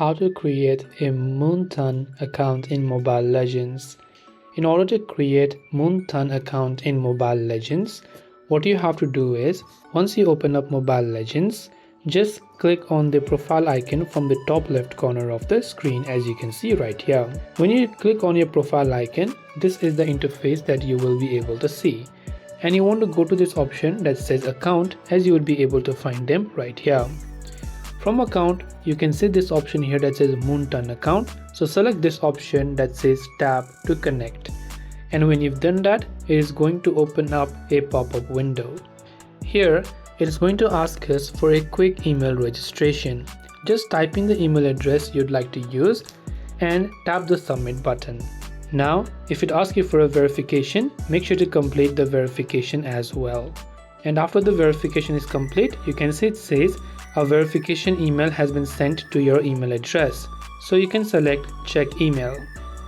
how to create a Moonton account in Mobile Legends. In order to create Moonton account in Mobile Legends, what you have to do is, once you open up Mobile Legends, just click on the profile icon from the top left corner of the screen, as you can see right here. When you click on your profile icon, this is the interface that you will be able to see. And you want to go to this option that says account, as you would be able to find them right here. From account, you can see this option here that says Moonton account. So select this option that says tap to connect. And when you've done that, it is going to open up a pop-up window. Here, it is going to ask us for a quick email registration. Just type in the email address you'd like to use and tap the submit button. Now, if it asks you for a verification, make sure to complete the verification as well. And after the verification is complete, you can see it says a verification email has been sent to your email address. So you can select check email.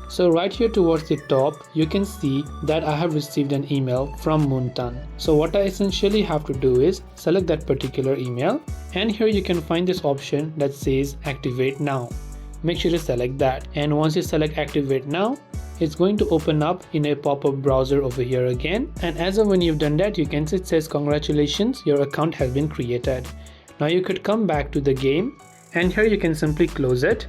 So right here towards the top, you can see that I have received an email from Moonton. So what I essentially have to do is select that particular email, and here you can find this option that says activate now. Make sure to select that, and once you select activate now, it's going to open up in a pop-up browser over here again, and as of when you've done that, you can see it says congratulations, your account has been created. Now you could come back to the game, and here you can simply close it,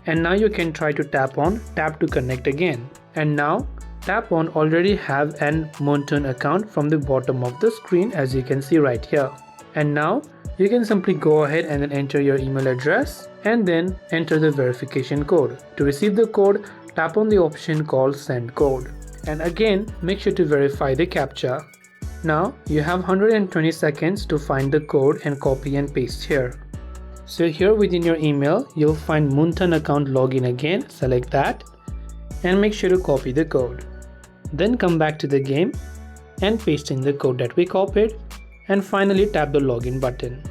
and now you can try to tap to connect again. And now tap on already have an Moonton account from the bottom of the screen, as you can see right here. And now you can simply go ahead and then enter your email address and then enter the verification code. To receive the code, tap on the option called send code, and again make sure to verify the captcha. Now you have 120 seconds to find the code and copy and paste here. So here within your email, you'll find Moonton account login again, select that and make sure to copy the code. Then come back to the game and paste in the code that we copied, and finally tap the login button.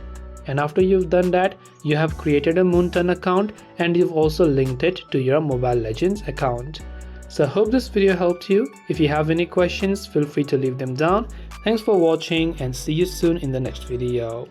And after you've done that, you have created a Moonton account and you've also linked it to your Mobile Legends account. So I hope this video helped you. If you have any questions, feel free to leave them down. Thanks for watching and see you soon in the next video.